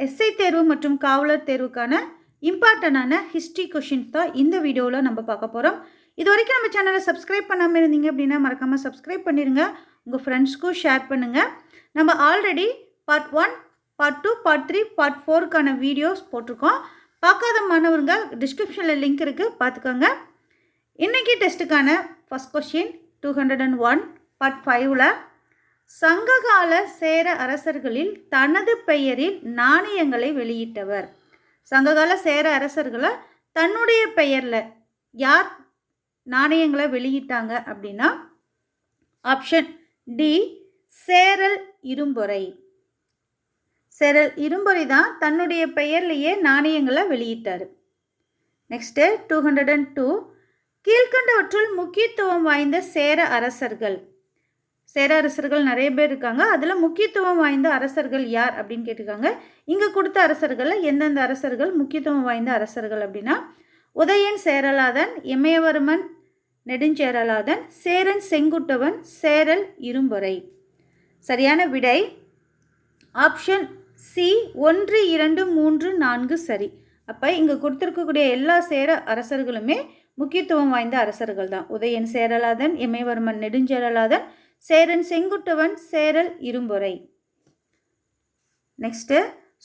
SI தேர்வு மற்றும் காவலர் தேர்வுக்கான இம்பார்ட்டண்டான ஹிஸ்ட்ரி கொஷின்ஸ் தான் இந்த வீடியோவில் நம்ம பார்க்க போகிறோம். இது வரைக்கும் நம்ம சேனலை சப்ஸ்கிரைப் பண்ணாமல் இருந்தீங்க அப்படின்னா மறக்காமல் சப்ஸ்கிரைப் பண்ணிடுங்க. உங்கள் ஃப்ரெண்ட்ஸ்க்கும் ஷேர் பண்ணுங்கள். நம்ம already part 1, part 2, part 3, part 4க்கான வீடியோஸ் போட்டிருக்கோம். பார்க்காத மாணவருங்க டிஸ்கிரிப்ஷனில் லிங்க் இருக்குது, பார்த்துக்கோங்க. இன்றைக்கி டெஸ்ட்டுக்கான ஃபஸ்ட் கொஷின் 201 பார்ட் 5ல் சங்ககால சேர அரசர்களில் தனது பெயரில் நாணயங்களை வெளியிட்டவர். சங்ககால சேர அரசர்களை தன்னுடைய பெயரில் யார் நாணயங்களை வெளியிட்டாங்க அப்படின்னா ஆப்ஷன் டி சேரல் இரும்பொறை. சேரல் இரும்பொறை தான் தன்னுடைய பெயர்லேயே நாணயங்களை வெளியிட்டார். நெக்ஸ்ட்டு 202 கீழ்கண்டவற்றுள் முக்கியத்துவம் வாய்ந்த சேர அரசர்கள். சேர அரசர்கள் நிறைய பேர் இருக்காங்க, அதில் முக்கியத்துவம் வாய்ந்த அரசர்கள் யார் அப்படின்னு கேட்டிருக்காங்க. இங்கே கொடுத்த அரசர்களில் எந்தெந்த அரசர்கள் முக்கியத்துவம் வாய்ந்த அரசர்கள் அப்படின்னா உதயன் சேரலாதன், இமயவர்மன் நெடுஞ்சேரலாதன், சேரன் செங்குட்டுவன், சேரல் இரும்பொறை. சரியான விடை ஆப்ஷன் சி 1, 2, 3, 4 சரி. அப்போ இங்கே கொடுத்துருக்கக்கூடிய எல்லா சேர அரசர்களுமே முக்கியத்துவம் வாய்ந்த அரசர்கள் தான். உதயன் சேரலாதன், இமயவர்மன் நெடுஞ்சேரலாதன், சேரன் செங்குட்டுவன், சேரல் இரும்பொறை. நெக்ஸ்ட்டு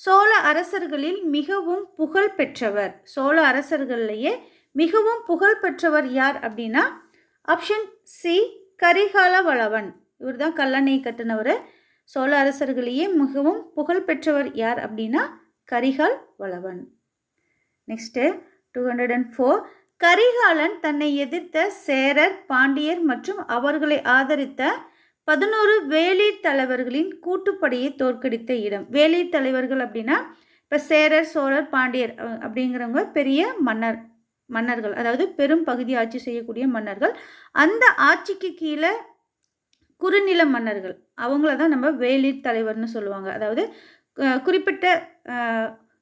சோழ அரசர்களில் மிகவும் புகழ் பெற்றவர். சோழ அரசர்கள்லேயே மிகவும் புகழ் பெற்றவர் யார் அப்படின்னா ஆப்ஷன் சி கரிகால வளவன். இவர் தான் கல்லணை கட்டினவர். சோழ அரசர்களையே மிகவும் புகழ் பெற்றவர் யார் அப்படின்னா கரிகால் வளவன். நெக்ஸ்ட்டு 204 கரிகாலன் தன்னை எதிர்த்த சேரர், பாண்டியர் மற்றும் அவர்களை ஆதரித்த 11 வேளிர் தலைவர்களின் கூட்டுப்படையை தோற்கடித்த இடம். வேளிர் தலைவர்கள் அப்படின்னா இப்போ சேரர், சோழர், பாண்டியர் அப்படிங்கிறவங்க பெரிய மன்னர்கள், அதாவது பெரும் பகுதி ஆட்சி செய்யக்கூடிய மன்னர்கள். அந்த ஆட்சிக்கு கீழே குறுநில மன்னர்கள், அவங்கள தான் நம்ம வேளிர் தலைவர்னு சொல்லுவாங்க. அதாவது குறிப்பிட்ட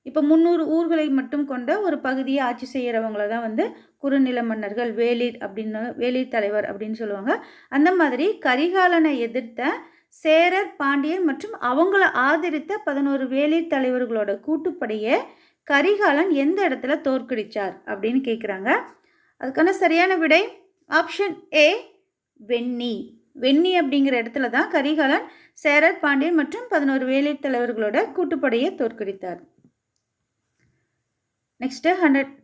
இப்போ 300 ஊர்களை மட்டும் கொண்ட ஒரு பகுதியை ஆட்சி செய்கிறவங்கள தான் குறுநில மன்னர்கள், வேளிர் தலைவர் அப்படின்னு சொல்லுவாங்க. அந்த மாதிரி கரிகாலனை எதிர்த்த சேரர், பாண்டியர் மற்றும் அவங்கள ஆதரித்த 11 வேளிர் தலைவர்களோட கூட்டுப்படையை கரிகாலன் எந்த இடத்துல தோற்கடித்தார் அப்படின்னு கேட்குறாங்க. அதுக்கான சரியான விடை ஆப்ஷன் ஏ வெண்ணி. வெண்ணி அப்படிங்கிற இடத்துல தான் கரிகாலன் சேரர், பாண்டியர் மற்றும் 11 வேளிர் தலைவர்களோட கூட்டுப்படையை தோற்கடித்தார். நெக்ஸ்ட்டு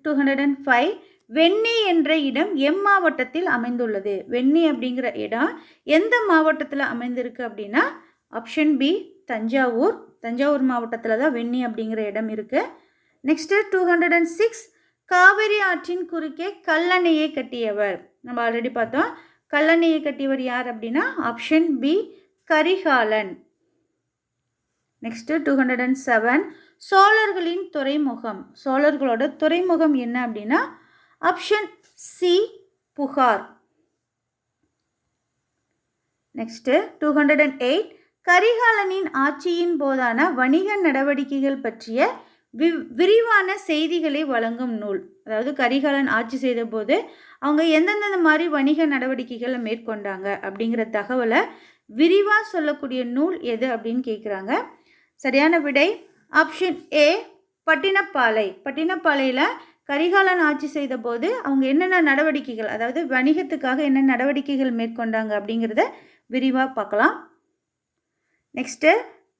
205 வெண்ணி என்ற இடம் மாவட்டத்தில் அமைந்துள்ளது. வெண்ணி அப்படிங்கிற இடம் எந்த மாவட்டத்தில் அமைந்திருக்கு அப்படின்னா ஆப்ஷன் பி தஞ்சாவூர். தஞ்சாவூர் மாவட்டத்தில் தான் வெண்ணி அப்படிங்கிற இடம் இருக்குது. நெக்ஸ்ட்டு 206 காவிரி ஆற்றின் குறுக்கே கல்லணையை கட்டியவர். நம்ம ஆல்ரெடி பார்த்தோம். கல்லணையை கட்டியவர் யார் அப்படின்னா ஆப்ஷன் பி கரிகாலன். நெக்ஸ்ட்டு 207 சோழர்களின் துறைமுகம். சோழர்களோட துறைமுகம் என்ன அப்படின்னா ஆப்ஷன் சி புகார். நெக்ஸ்ட்டு 208 கரிகாலனின் ஆட்சியின் போதான வணிக நடவடிக்கைகள் பற்றிய விரிவான செய்திகளை வழங்கும் நூல். அதாவது கரிகாலன் ஆட்சி செய்த போது அவங்க எந்தெந்த மாதிரி வணிக நடவடிக்கைகளை மேற்கொண்டாங்க அப்படிங்கிற தகவலை விரிவாக சொல்லக்கூடிய நூல் எது அப்படின்னு கேட்குறாங்க. சரியான விடை ஆப்ஷன் ஏ பட்டினப்பாலை. பட்டினப்பாலையில் கரிகாலன் ஆட்சி செய்த போது அவங்க என்னென்ன நடவடிக்கைகள், அதாவது வணிகத்துக்காக என்ன நடவடிக்கைகள் மேற்கொண்டாங்க அப்படிங்கிறத விரிவாக பார்க்கலாம். நெக்ஸ்ட்டு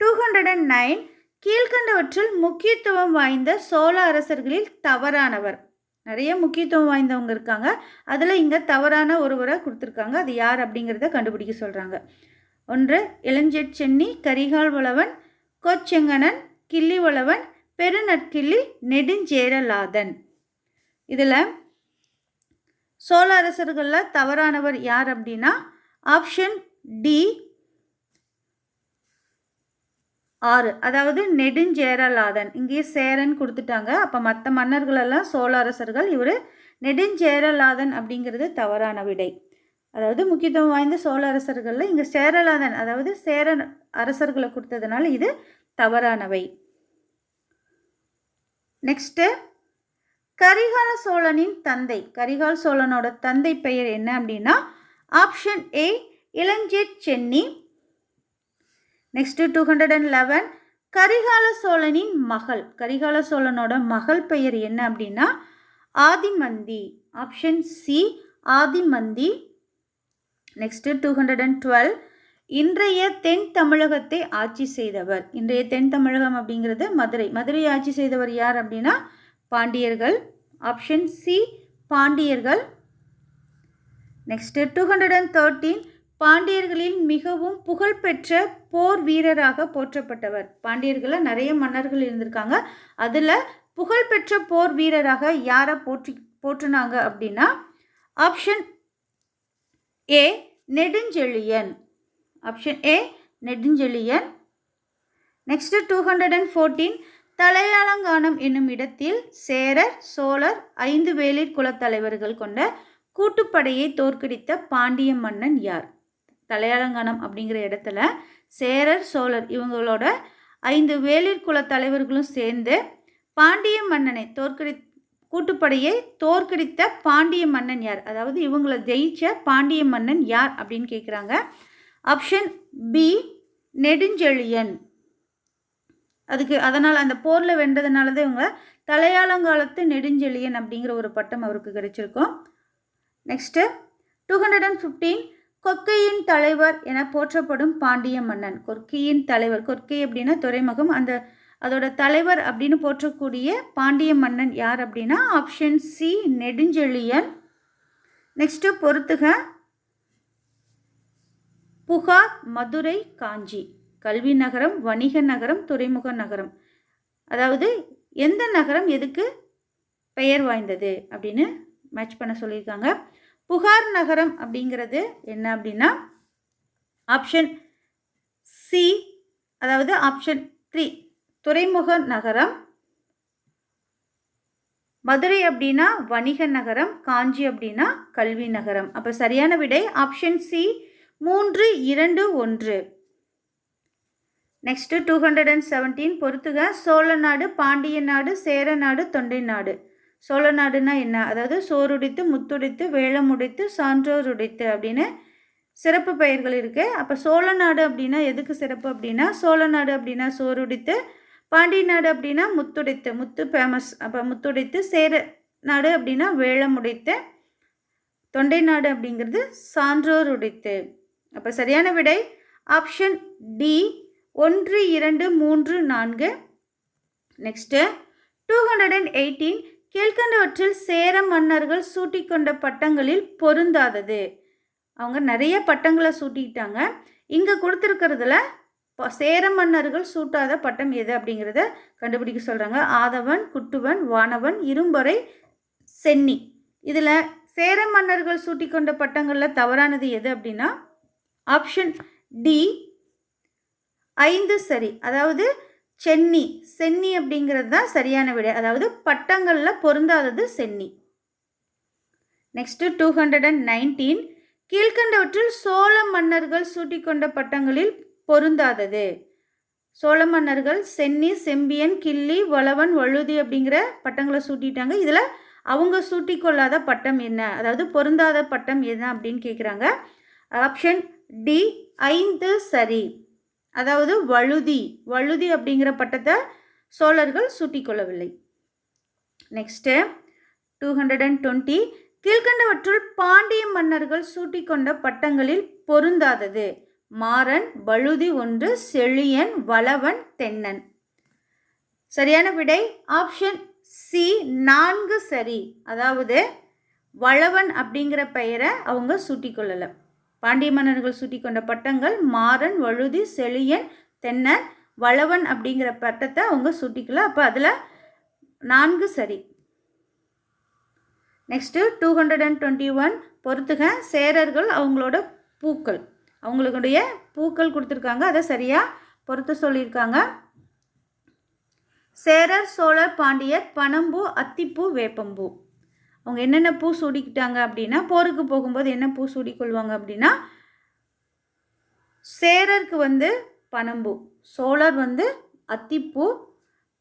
209 கீழ்கண்டவற்றில் முக்கியத்துவம் வாய்ந்த சோழ அரசர்களில் தவறானவர். நிறைய முக்கியத்துவம் வாய்ந்தவங்க இருக்காங்க, அதில் இங்கே தவறான ஒருவரை கொடுத்துருக்காங்க. அது யார் அப்படிங்கிறத கண்டுபிடிக்க சொல்கிறாங்க. 1 இளஞ்செட்சென்னி, கரிகால் வளவன், கோச்செங்கணன், கிள்ளிவளவன், பெருநற்கிள்ளி, நெடுஞ்சேரலாதன். இதில் சோழ அரசர்களில் தவறானவர் யார் அப்படின்னா ஆப்ஷன் டி 6, அதாவது நெடுஞ்சேரலாதன். இங்கேயே சேரன் கொடுத்துட்டாங்க. அப்போ மற்ற மன்னர்களெல்லாம் சோழ அரசர்கள், இவர் நெடுஞ்சேரலாதன் அப்படிங்கிறது தவறான விடை. அதாவது முக்கியத்துவம் வாய்ந்த சோழ அரசர்களில் இங்கே சேரலாதன், அதாவது சேரன் அரசர்களை கொடுத்ததுனால இது தவறானவை. நெக்ஸ்ட்டு கரிகால சோழனின் தந்தை. கரிகால் சோழனோட தந்தை பெயர் என்ன அப்படின்னா ஆப்ஷன் ஏ இளஞ்செட்சென்னி. நெக்ஸ்ட்டு 211 கரிகால சோழனின் மகள், கரிகால சோழனோட மகள் பெயர் என்ன அப்படின்னா Adimanthi. Option C Adimanthi. Next 212, இன்றைய தென் தமிழகத்தை ஆட்சி செய்தவர். இன்றைய தென் தமிழகம் அப்படிங்கிறது மதுரை. மதுரை ஆட்சி செய்தவர் யார் அப்படின்னா பாண்டியர்கள். ஆப்ஷன் சி பாண்டியர்கள். நெக்ஸ்ட் 213, பாண்டியர்களில் மிகவும் புகழ்பெற்ற போர் வீரராக போற்றப்பட்டவர். பாண்டியர்களில் நிறைய மன்னர்கள் இருந்திருக்காங்க, அதில் புகழ்பெற்ற போர் வீரராக யாரை போற்றுனாங்க அப்படின்னா option A Nedunchezhiyan. Option A Nedunchezhiyan. Next 214, Thalaiyalanganam என்னும் இடத்தில் சேரர் சோழர் 5 வேளிர் குலத்தலைவர்கள் கொண்ட கூட்டுப்படையை தோற்கடித்த பாண்டிய மன்னன் யார்? தலையாலங்கானம் அப்படிங்கிற இடத்துல சேரர் சோழர் இவங்களோட 5 வேளிர் குல தலைவர்களும் சேர்ந்து பாண்டிய மன்னனை கூட்டுப்படையை தோற்கடித்த பாண்டிய மன்னன் யார்? அதாவது இவங்களை ஜெயிச்ச பாண்டிய மன்னன் யார் அப்படின்னு கேட்குறாங்க. Option B Nedunchezhiyan. அதனால் அந்த போரில் வென்றதுனால தான் இவங்க தலையாலங்காலத்து நெடுஞ்செழியன் அப்படிங்கிற ஒரு பட்டம் அவருக்கு கிடைச்சிருக்கும். நெக்ஸ்ட்டு 215, கொற்கையின் தலைவர் என போற்றப்படும் பாண்டிய மன்னன். கொற்கையின் தலைவர், கொற்கை அப்படின்னா துறைமுகம், அதோட தலைவர் அப்படின்னு போற்றக்கூடிய பாண்டிய மன்னன் யார் அப்படின்னா ஆப்ஷன் சி நெடுஞ்செழியன். நெக்ஸ்ட்டு பொறுத்துக. புகார், மதுரை, காஞ்சி. கல்வி நகரம், வணிக நகரம், துறைமுக நகரம். அதாவது எந்த நகரம் எதுக்கு பெயர் வாய்ந்தது அப்படின்னு மேட்ச் பண்ண சொல்லியிருக்காங்க. புகார் நகரம் அப்படிங்கிறது என்ன அப்படின்னா ஆப்ஷன் சி, அதாவது ஆப்ஷன் 3 துறைமுக நகரம். மதுரை அப்படின்னா வணிக நகரம், காஞ்சி அப்படின்னா கல்வி நகரம். அப்போ சரியான விடை ஆப்ஷன் சி 3, 2, 1. நெக்ஸ்ட் 217, பொறுத்துக. சோழ நாடு, பாண்டிய நாடு, சேர நாடு, தொண்டை நாடு. சோழ நாடுனா என்ன? அதாவது சோறுடைத்து, முத்துடைத்து, வேளமுடைத்து, சான்றோருடைத்து அப்படின்னு சிறப்பு பெயர்கள் இருக்குது. அப்போ சோழ நாடு அப்படின்னா எதுக்கு சிறப்பு அப்படின்னா சோழ நாடு அப்படின்னா சோறுடைத்து, பாண்டிய நாடு அப்படின்னா முத்துடைத்து, முத்து ஃபேமஸ், அப்போ முத்துடைத்து, சேர நாடு அப்படின்னா வேளமுடைத்து, தொண்டை நாடு அப்படிங்கிறது சான்றோருடைத்து. அப்போ சரியான விடை ஆப்ஷன் டி 1, 2, 3, 4. நெக்ஸ்ட்டு 218, கீழ்கண்டவற்றில் சேர மன்னர்கள் சூட்டிக்கொண்ட பட்டங்களில் பொருந்தாதது. அவங்க நிறைய பட்டங்களை சூட்டிக்கிட்டாங்க. இங்கே கொடுத்துருக்கிறதுல சேர மன்னர்கள் சூட்டாத பட்டம் எது அப்படிங்கிறத கண்டுபிடிக்க சொல்கிறாங்க. ஆதவன், குட்டுவன், வானவன், இரும்பொறை, சென்னி. இதில் சேர மன்னர்கள் சூட்டிக்கொண்ட பட்டங்களில் தவறானது எது அப்படின்னா ஆப்ஷன் டி 5 சரி. அதாவது சென்னி, சென்னி அப்படிங்கிறது தான் சரியான விடை. அதாவது பட்டங்களில் பொருந்தாதது சென்னி. நெக்ஸ்ட் 219, கீழ்கண்டவற்றில் சோழ மன்னர்கள் சூட்டிக்கொண்ட பட்டங்களில் பொருந்தாதது. சோழ மன்னர்கள் சென்னி, செம்பியன், கிள்ளி, வளவன், வழுதி அப்படிங்கிற பட்டங்களை சூட்டிட்டாங்க. இதில் அவங்க சூட்டிக்கொள்ளாத பட்டம் என்ன, அதாவது பொருந்தாத பட்டம் என்ன அப்படின்னு கேட்குறாங்க. ஆப்ஷன் டி 5 சரி. அதாவது வழுதி, வழுதி அப்படிங்கிற பட்டத்தை சோழர்கள் சூட்டிக்கொள்ளவில்லை. நெக்ஸ்ட்டு 220, கீழ்கண்டவற்றுள் பாண்டிய மன்னர்கள் சூட்டிக்கொண்ட பட்டங்களில் பொருந்தாதது. மாறன், வழுதி 1, செழியன், வளவன், தென்னன். சரியான விடை ஆப்ஷன் சி 4 சரி. அதாவது வளவன் அப்படிங்கிற பெயரை அவங்க சூட்டிக்கொள்ளலை. பாண்டிய மன்னர்கள் சூட்டிக்கொண்ட பட்டங்கள் மாறன், வழுதி, செழியன், தென்னன், வளவன் அப்படிங்கிற பட்டத்தை அவங்க சூட்டிக்கல. அப்போ அதில் 4 சரி. நெக்ஸ்ட்டு 221, பொறுத்துக. சேரர்கள் அவங்களோட பூக்கள், அவங்களுடைய பூக்கள் கொடுத்துருக்காங்க, அதை சரியாக பொறுத்து சொல்லியிருக்காங்க. சேரர், சோழர், பாண்டியர் பனம்பூ, அத்திப்பூ, வேப்பம்பூ. அவங்க என்னென்ன பூ சூடிக்கிட்டாங்க அப்படின்னா போருக்கு போகும்போது என்ன பூ சூடிக்கொள்வாங்க அப்படின்னா சேரருக்கு பனம்பூ, சோழர் அத்திப்பூ,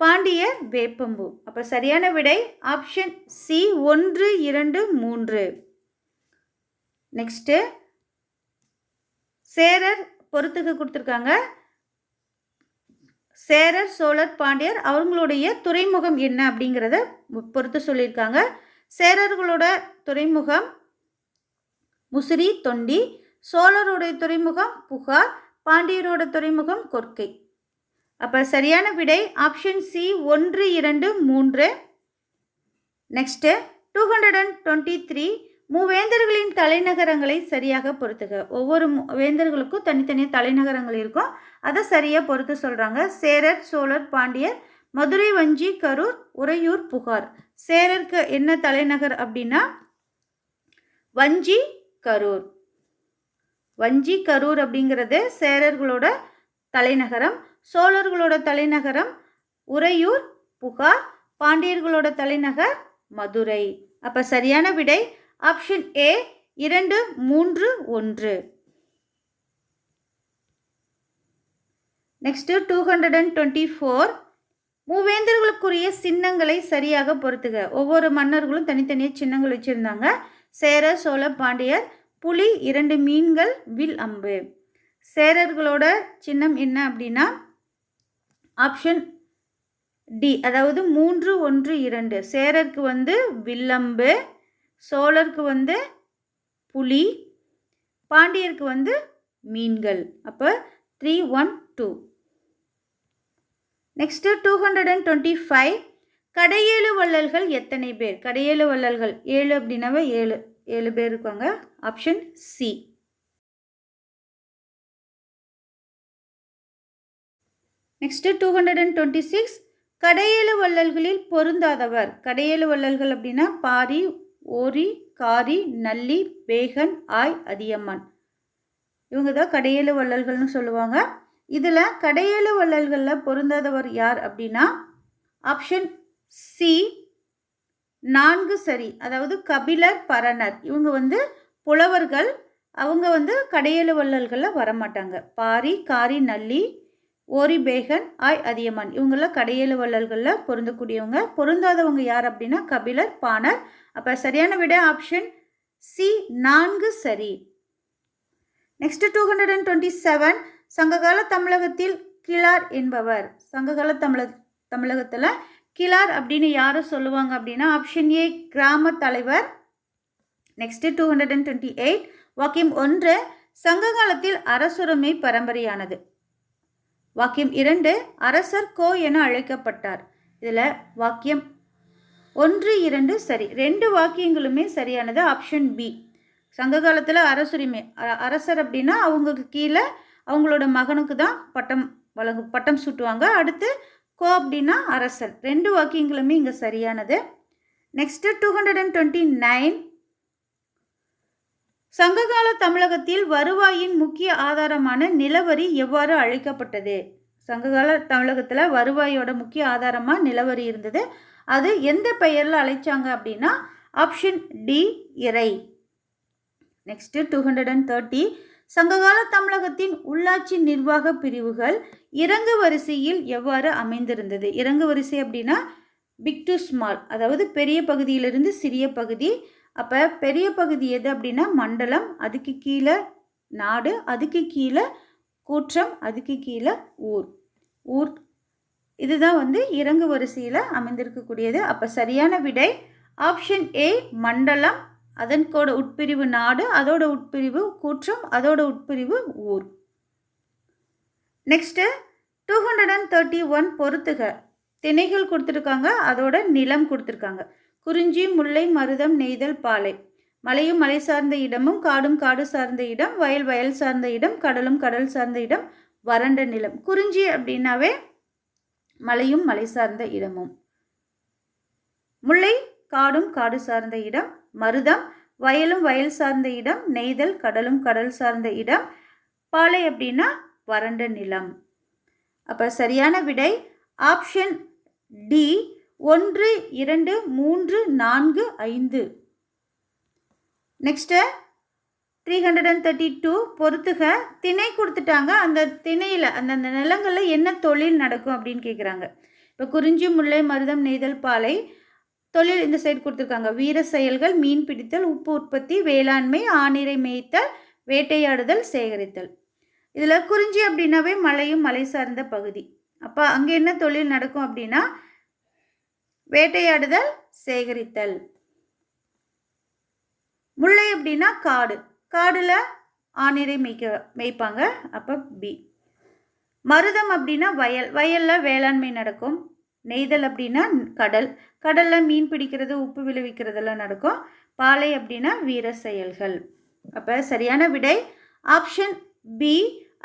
பாண்டியர் வேப்பம்பூ. அப்போ சரியான விடை ஆப்ஷன் சி 1, 2, 3. நெக்ஸ்ட்டு சேரர் பொறுத்துக்கு கொடுத்துருக்காங்க. சேரர், சோழர், பாண்டியர் அவங்களுடைய துறைமுகம் என்ன அப்படிங்கிறத பொறுத்து சொல்லியிருக்காங்க. சேரர்களோட துறைமுகம் முசிறி, தொண்டி. சோழருடைய துறைமுகம் புகார். பாண்டியரோட துறைமுகம் கொர்க்கை. அப்போ சரியான விடை ஆப்ஷன் சி 1, 2, 3. நெக்ஸ்ட்டு 223 மூவேந்தர்களின் தலைநகரங்களை சரியாக பொறுத்துக. ஒவ்வொரு வேந்தர்களுக்கும் தனித்தனியாக தலைநகரங்கள் இருக்கும், அதை சரியாக பொறுத்து சொல்கிறாங்க. சேரர், சோழர், பாண்டியர், மதுரை, வஞ்சி, கரூர், உறையூர், புகார். சேரருக்கு என்ன தலைநகர் அப்படின்னா வஞ்சி, கரூர். வஞ்சி, கரூர் அப்படிங்கிறது சேரர்களோட தலைநகரம். சோழர்களோட தலைநகரம் உறையூர், புகார். பாண்டியர்களோட தலைநகர் மதுரை. அப்போ சரியான விடை ஆப்ஷன் ஏ 2, 3, 1. நெக்ஸ்ட் 224 மூவேந்தர்களுக்குரிய சின்னங்களை சரியாக பொறுத்துக. ஒவ்வொரு மன்னர்களும் தனித்தனியாக சின்னங்கள் வச்சுருந்தாங்க. சேரர், சோழ, பாண்டியர். புலி, 2 மீன்கள், வில், அம்பு. சேரர்களோட சின்னம் என்ன அப்படின்னா ஆப்ஷன் டி, அதாவது 3, 1, 2. சேரருக்கு வந்து வில்லம்பு, சோழருக்கு வந்து புலி, பாண்டியருக்கு வந்து மீன்கள். அப்போ 3, 1, 2. நெக்ஸ்ட்டு 225 கடையேழு வள்ளல்கள் எத்தனை பேர்? கடையேழு வள்ளல்கள் 7 அப்படின்னாவே 7 பேர் இருக்காங்க. Option C. நெக்ஸ்ட்டு 226 கடையேழு வள்ளல்களில் பொருந்தாதவர். கடையேழு வள்ளல்கள் அப்படின்னா பாரி, ஓரி, காரி, நல்லி, பேகன், ஆய், அதியமான். இவங்க தான் கடையேழு வள்ளல்கள்னு சொல்லுவாங்க. இதில் கடையேழு வள்ளல்களில் பொருந்தாதவர் யார் அப்படின்னா ஆப்ஷன் சி 4 சரி. அதாவது கபிலர், பரணர். இவங்க வந்து புலவர்கள். அவங்க வந்து கடையேழு வள்ளல்களில் வரமாட்டாங்க. பாரி, காரி, நல்லி, ஓரி, பேகன், ஆய், அதியமான் இவங்கெல்லாம் கடையேழு வள்ளல்களில் பொருந்தக்கூடியவங்க. பொருந்தாதவங்க யார் அப்படின்னா கபிலர், பாணர். அப்போ சரியான விட ஆப்ஷன் சி 4 சரி. நெக்ஸ்ட் 227 சங்ககால தமிழகத்தில் கிளார் என்பவர். சங்ககால தமிழகத்தில் கிளார் அப்படின்னு யாரை சொல்லுவாங்க அப்படின்னா ஆப்ஷன் ஏ கிராம தலைவர். நெக்ஸ்ட் 228 வாக்கியம் 1 சங்க காலத்தில் அரசுரிமை பரம்பரையானது. வாக்கியம் 2 அரசர் கோ என அழைக்கப்பட்டார். இதில் வாக்கியம் 1, 2 சரி. 2 வாக்கியங்களுமே சரியானது. Option B. சங்க காலத்தில் அரசுரிமை, அரசர் அப்படின்னா அவங்களுக்கு கீழே அவங்களோட மகனுக்கு தான் பட்டம் சூட்டுவாங்க. அடுத்து கோ அப்படின்னா அரசர். 2 வாக்கியங்களுமே இங்கே சரியானது. நெக்ஸ்ட் 229 சங்ககால தமிழகத்தில் வருவாயின் முக்கிய ஆதாரமான நிலவரி எவ்வாறு அழைக்கப்பட்டது? சங்ககால தமிழகத்தில் வருவாயோட முக்கிய ஆதாரமாக நிலவரி இருந்தது. அது எந்த பெயரில் அழைச்சாங்க அப்படின்னா ஆப்ஷன் டி இறை. நெக்ஸ்ட் 230 சங்ககால தமிழகத்தின் உள்ளாட்சி நிர்வாக பிரிவுகள் இறங்கு வரிசையில் எவ்வாறு அமைந்திருந்தது? இறங்கு வரிசை அப்படின்னா பிக் டு ஸ்மால், அதாவது பெரிய பகுதியிலிருந்து சிறிய பகுதி. அப்போ பெரிய பகுதி எது அப்படின்னா மண்டலம், அதுக்கு கீழே நாடு, அதுக்கு கீழே கூற்றம், அதுக்கு கீழே ஊர். இதுதான் வந்து இறங்கு வரிசையில் அமைந்திருக்கக்கூடியது. அப்போ சரியான விடை ஆப்ஷன் ஏ மண்டலம், அதன்கோட உட்பிரிவு நாடு, அதோட உட்பிரிவு கூற்றம், அதோட உட்பிரிவு ஊர். நெக்ஸ்ட்டு 231 பொறுத்துக. திணைகள் கொடுத்துருக்காங்க, அதோட நிலம் கொடுத்துருக்காங்க. குறிஞ்சி, முல்லை, மருதம், நெய்தல், பாலை. மலையும் மலை சார்ந்த இடமும், காடும் காடு சார்ந்த இடம், வயல் வயல் சார்ந்த இடம், கடலும் கடல் சார்ந்த இடம், வறண்ட நிலம். குறிஞ்சி அப்படின்னாவே மலையும் மலை சார்ந்த இடமும். முல்லை காடும் காடு சார்ந்த இடம். மருதம் வயலும் வயல் சார்ந்த இடம். நெய்தல் கடலும் கடல் சார்ந்த இடம். பாலை அப்படின்னா வறண்ட நிலம். அப்போ சரியான விடை ஆப்ஷன் டி 1, 2, 3, 4, 5. நெக்ஸ்ட்டு 332 பொறுத்துக. திணை கொடுத்துட்டாங்க. அந்த திணையில் அந்தந்த நிலங்களில் என்ன தொழில் நடக்கும் அப்படின்னு கேட்குறாங்க. இப்போ குறிஞ்சி, முல்லை, மருதம், நெய்தல், பாலை. தொழில் இந்த சைடு கொடுத்துருக்காங்க. வீர செயல்கள், மீன் பிடித்தல், உப்பு உற்பத்தி, வேளாண்மை, ஆணிரை மேய்த்தல், வேட்டையாடுதல், சேகரித்தல். இதில் குறிஞ்சி அப்படின்னாவே மலையும் மலை சார்ந்த பகுதி. அப்போ அங்கே என்ன தொழில் நடக்கும் அப்படின்னா வேட்டையாடுதல், சேகரித்தல். முல்லை அப்படின்னா காடு, காடில் ஆணிரை மேய்ப்பாங்க, அப்போ பி. மருதம் அப்படின்னா வயல், வயலில் வேளாண்மை நடக்கும். நெய்தல் அப்படின்னா கடல், கடலில் மீன் பிடிக்கிறது, உப்பு விளைவிக்கிறதெல்லாம் நடக்கும். பாலை அப்படின்னா வீர செயல்கள். அப்போ சரியான விடை ஆப்ஷன் பி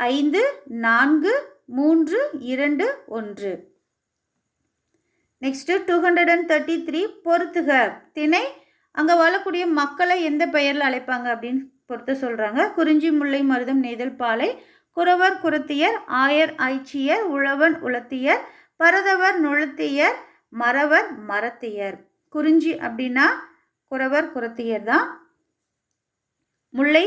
5, 4, 3, 2, 1. நெக்ஸ்ட்டு 233 பொறுத்துக. திணை அங்கே வாழக்கூடிய மக்களை எந்த பெயரில் அழைப்பாங்க அப்படின்னு பொறுத்து சொல்கிறாங்க. குறிஞ்சி, முல்லை, மருதம், நெய்தல், பாலை. குறவர், குறத்தியர். ஆயர், ஆய்ச்சியர். உழவன், உலத்தியர். பரதவர், நுழத்தியர். மறவர், மரத்தியர். குறிஞ்சி அப்படின்னா குறவர், குறத்தியர் தான். முல்லை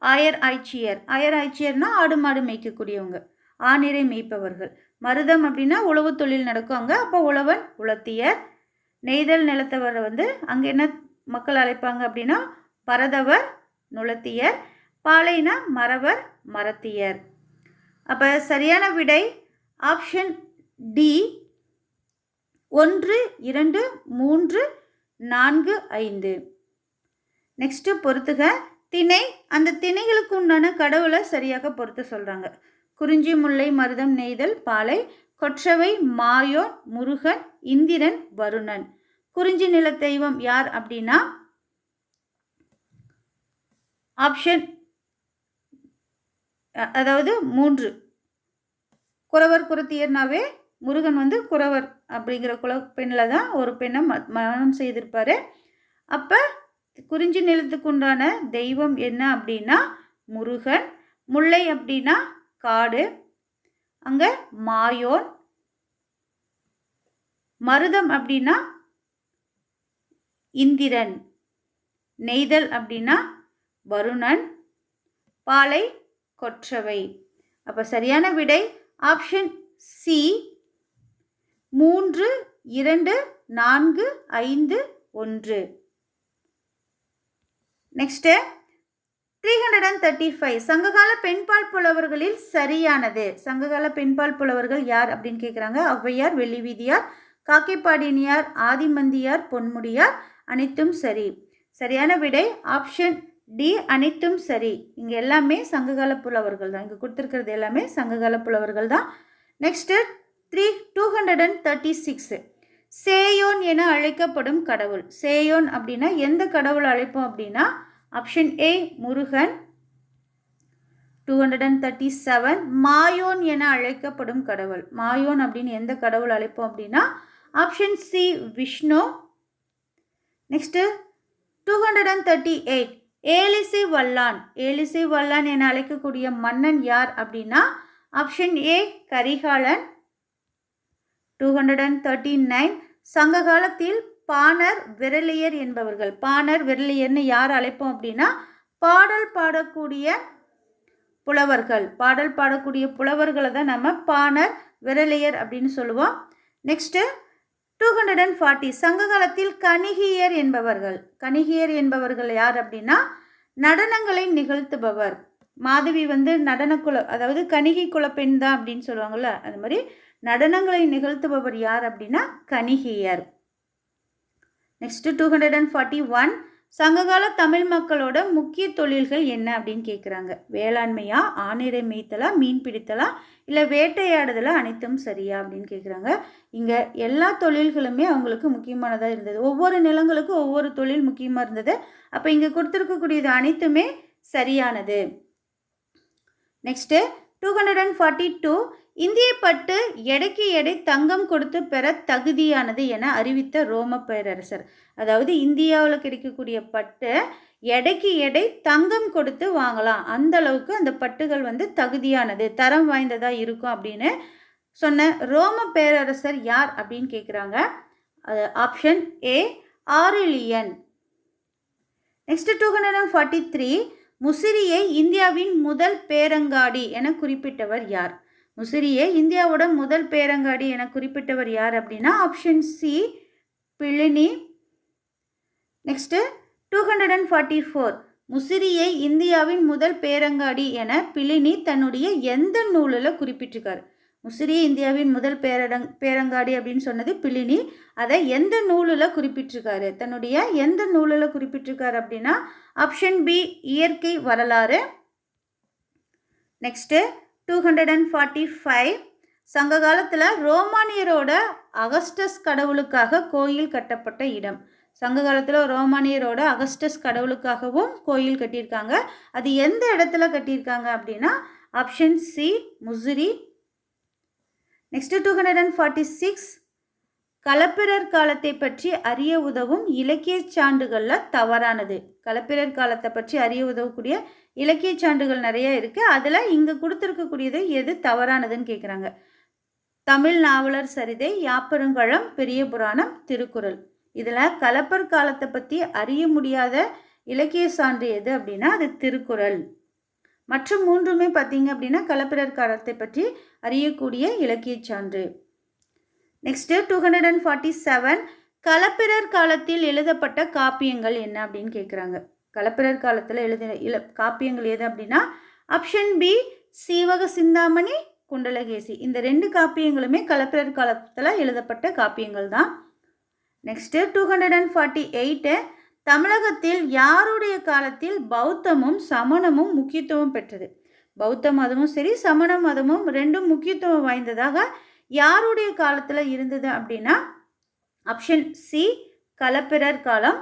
ஆயர், ஆய்ச்சியர். ஆயர், ஆய்ச்சியர்னா ஆடு மாடு மேய்க்கக்கூடியவங்க, ஆணிரை மேய்ப்பவர்கள். மருதம் அப்படின்னா உழவு தொழில் நடக்கும் அங்கே, அப்போ உழவன், உலத்தியர். நெய்தல் நிலத்தவர் அங்கே என்ன மக்கள் அழைப்பாங்க அப்படின்னா பரதவர், நுழத்தியர். பாலைனா மறவர், மரத்தியர். அப்போ சரியான விடை ஆப்ஷன் டி 1, 2, 3, 4, 5. நெக்ஸ்ட்டு பொறுத்துக. திணை அந்த திணைகளுக்கு உண்டான கடவுளை சரியாக பொறுத்து சொல்கிறாங்க. குறிஞ்சி, முல்லை, மருதம், நெய்தல், பாலை. கொற்றவை, மாயோன், முருகன், இந்திரன், வருணன். குறிஞ்சி நில தெய்வம் யார் அப்படின்னா ஆப்ஷன் அதாவது 3. குறவர், குறத்தியர்னாவே முருகன் குறவர் அப்படிங்கிற குலப்பெண்ணில் தான் ஒரு பெண்ணை மரணம் செய்திருப்பார். அப்போ குறிஞ்சி நிலத்துக்கு உண்டான தெய்வம் என்ன அப்படின்னா முருகன். முல்லை அப்படின்னா காடு, அங்கே மாயோன். மருதம் அப்படின்னா இந்திரன். நெய்தல் அப்படின்னா வருணன். பாலை கொற்றவை. அப்போ சரியான விடை ஆப்ஷன் சி 3, 2, 4, 5, 1. நெக்ஸ்ட்டு 335 சங்ககால பெண்பால் புலவர்களில் சரியானது. சங்ககால பெண்பால் புலவர்கள் யார் அப்படின்னு கேட்குறாங்க. ஔவையார், வெள்ளிவீதியார், காக்கைப்பாடினியார், ஆதிமந்தியார், பொன்முடியார். அனைத்தும் சரி. சரியான விடை ஆப்ஷன் டி அனைத்தும் சரி. இங்கே எல்லாமே சங்ககால புலவர்கள் தான், இங்கே கொடுத்துருக்கிறது எல்லாமே சங்ககால புலவர்கள் தான். நெக்ஸ்ட்டு 236 சேயோன் என அழைக்கப்படும் கடவுள். சேயோன் அப்படின்னா எந்த கடவுள் அழைப்போம் அப்படின்னா ஆப்ஷன் ஏ முருகன். 237 மாயோன் என அழைக்கப்படும் கடவுள். மாயோன் அப்படின்னு எந்த கடவுள் அழைப்போம் அப்படின்னா ஆப்ஷன் சி விஷ்ணு. நெக்ஸ்ட்டு 238 ஏலிசி வல்லான். ஏலிசி வல்லான் என அழைக்கக்கூடிய மன்னன் யார் அப்படின்னா ஆப்ஷன் ஏ கரிகாலன். 239 சங்க காலத்தில் பாணர், விரலியர் என்பவர்கள். பாணர், விரலியர்னு யார் அழைப்போம் அப்படின்னா பாடல் பாடக்கூடிய புலவர்கள். பாடல் பாடக்கூடிய புலவர்களை தான் நம்ம பாணர், விரலியர் அப்படின்னு சொல்லுவோம். நெக்ஸ்ட்டு 240 சங்க காலத்தில் கணிகியர் என்பவர்கள். கணிகியர் என்பவர்கள் யார் அப்படின்னா நடனங்களை நிகழ்த்துபவர். மாதவி நடனக்குல அதாவது கணிகை குலப்பெண் தான் அப்படின்னு சொல்லுவாங்கள்ல, அது மாதிரி நடனங்களை நிகழ்த்துபவர் யார் அப்படின்னா கணிகியர். நெக்ஸ்ட் 241 சங்ககால தமிழ் மக்களோட முக்கிய தொழில்கள் என்ன அப்படின்னு கேட்குறாங்க. வேளாண்மையா, ஆணிரை மேய்த்தலா, மீன் பிடித்தலா, இல்லை வேட்டையாடுதலா, அனைத்தும் சரியா அப்படின்னு கேட்குறாங்க. இங்கே எல்லா தொழில்களுமே அவங்களுக்கு முக்கியமானதாக இருந்தது. ஒவ்வொரு நிலங்களுக்கும் ஒவ்வொரு தொழில் முக்கியமாக இருந்தது. அப்போ இங்கே கொடுத்துருக்கக்கூடியது அனைத்துமே சரியானது. நெக்ஸ்ட்டு 242 இந்திய பட்டு எடைக்கு எடை தங்கம் கொடுத்து பெற தகுதியானது என அறிவித்த ரோம பேரரசர். அதாவது இந்தியாவில் கிடைக்கக்கூடிய பட்டு எடைக்கு எடை தங்கம் கொடுத்து வாங்கலாம், அந்த அளவுக்கு அந்த பட்டுகள் தகுதியானது, தரம் வாய்ந்ததாக இருக்கும் அப்படின்னு சொன்ன ரோம பேரரசர் யார் அப்படின்னு கேட்குறாங்க. அது ஆப்ஷன் ஏ ஆரிலியன். நெக்ஸ்ட் 243 முசிறியை இந்தியாவின் முதல் பேரங்காடி என குறிப்பிட்டவர் யார்? முசிறியை இந்தியாவோட முதல் பேரங்காடி என குறிப்பிட்டவர் யார் அப்படின்னா ஆப்ஷன் சி பிளினி. நெக்ஸ்ட்டு 244 முசிறியை இந்தியாவின் முதல் பேரங்காடி என பிளினி தன்னுடைய எந்த நூலில் குறிப்பிட்டிருக்கார்? முசிறி இந்தியாவின் முதல் பேரங்காடி அப்படின்னு சொன்னது பிளினி. அதை எந்த நூலில் குறிப்பிட்டிருக்காரு, தன்னுடைய எந்த நூலில் குறிப்பிட்டிருக்காரு அப்படின்னா ஆப்ஷன் பி இயற்கை வரலாறு. நெக்ஸ்ட்டு 245 சங்க காலத்தில் ரோமானியரோட அகஸ்டஸ் கடவுளுக்காக கோயில் கட்டப்பட்ட இடம். சங்க காலத்தில் ரோமானியரோட அகஸ்டஸ் கடவுளுக்காகவும் கோயில் கட்டியிருக்காங்க. அது எந்த இடத்துல கட்டியிருக்காங்க அப்படின்னா ஆப்ஷன் சி முசிறி. நெக்ஸ்ட் 246 களப்பிரர் காலத்தை பற்றி அறிய உதவும் இலக்கிய சான்றுகளில் தவறானது. களப்பிரர் காலத்தை பற்றி அறிய உதவக்கூடிய இலக்கிய சான்றுகள் நிறைய இருக்குது. அதில் இங்கே கொடுத்துருக்கக்கூடியது எது தவறானதுன்னு கேட்குறாங்க. தமிழ் நாவலர் சரிதை, யாப்பருங்கழம், பெரிய புராணம், திருக்குறள். இதில் களப்பர் காலத்தை பற்றி அறிய முடியாத இலக்கிய சான்று எது அப்படின்னா அது திருக்குறள். மற்ற மூன்றுமே பார்த்தீங்க அப்படின்னா களப்பிரர் காலத்தை பற்றி அறியக்கூடிய இலக்கிய சான்று. நெக்ஸ்ட்டு 247 களப்பிரர் காலத்தில் எழுதப்பட்ட காப்பியங்கள் என்ன அப்படின்னு கேட்குறாங்க. களப்பிரர் காலத்தில் எழுதின காப்பியங்கள் எது அப்படின்னா ஆப்ஷன் பி சீவக சிந்தாமணி, குண்டலகேசி. இந்த 2 காப்பியங்களுமே களப்பிரர் காலத்தில் எழுதப்பட்ட காப்பியங்கள் தான். நெக்ஸ்ட்டு 248 தமிழகத்தில் யாருடைய காலத்தில் பௌத்தமும் சமணமும் முக்கியத்துவம் பெற்றது. பௌத்த மதமும் சரி சமண மதமும் ரெண்டும் முக்கியத்துவம் வாய்ந்ததாக யாருடைய காலத்தில் இருந்தது அப்படின்னா ஆப்ஷன் சி களப்பிரர் காலம்.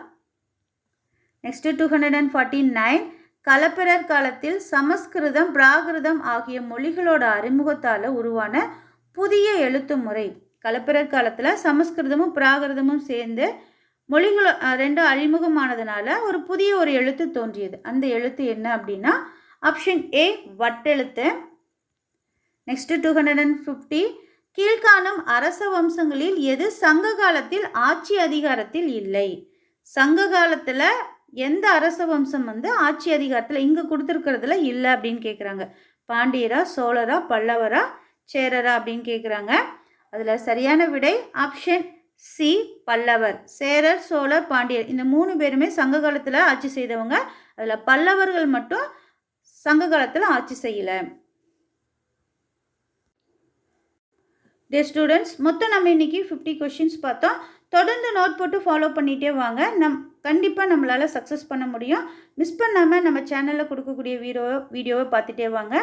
நெக்ஸ்ட்டு 249 களப்பிரர் காலத்தில் சமஸ்கிருதம், பிராகிருதம் ஆகிய மொழிகளோட அறிமுகத்தால் உருவான புதிய எழுத்து முறை. களப்பிரர் காலத்தில் சமஸ்கிருதமும் பிராகிருதமும் சேர்ந்து மொழிகள் 2 அறிமுகமானதுனால ஒரு புதிய எழுத்து தோன்றியது. அந்த எழுத்து என்ன அப்படின்னா ஆப்ஷன் ஏ வட்டெழுத்து. நெக்ஸ்ட் 250 கீழ்காணும் அரச வம்சங்களில் எது சங்க காலத்தில் ஆட்சி அதிகாரத்தில் இல்லை. சங்க காலத்தில் எந்த அரச வம்சம் ஆட்சி அதிகாரத்தில் இங்கே கொடுத்துருக்கிறதுல இல்லை அப்படின்னு கேட்குறாங்க. பாண்டியரா, சோழரா, பல்லவரா, சேரரா அப்படின்னு கேட்குறாங்க. அதில் சரியான விடை ஆப்ஷன் சி பல்லவர். சேரர், சோழர், பாண்டியர் இந்த 3 பேருமே சங்க காலத்தில் ஆட்சி செய்தவங்க. அதில் பல்லவர்கள் மட்டும் சங்க காலத்தில் ஆட்சி செய்யலை. டே ஸ்டூடெண்ட்ஸ், மொத்தம் நம்ம இன்றைக்கி 50 கொஷின்ஸ் பார்த்தோம். தொடர்ந்து நோட் போட்டு ஃபாலோ பண்ணிகிட்டே வாங்க. கண்டிப்பாக நம்மளால் சக்ஸஸ் பண்ண முடியும். மிஸ் பண்ணாமல் நம்ம சேனலில் கொடுக்கக்கூடிய வீடியோவை பார்த்துட்டே வாங்க.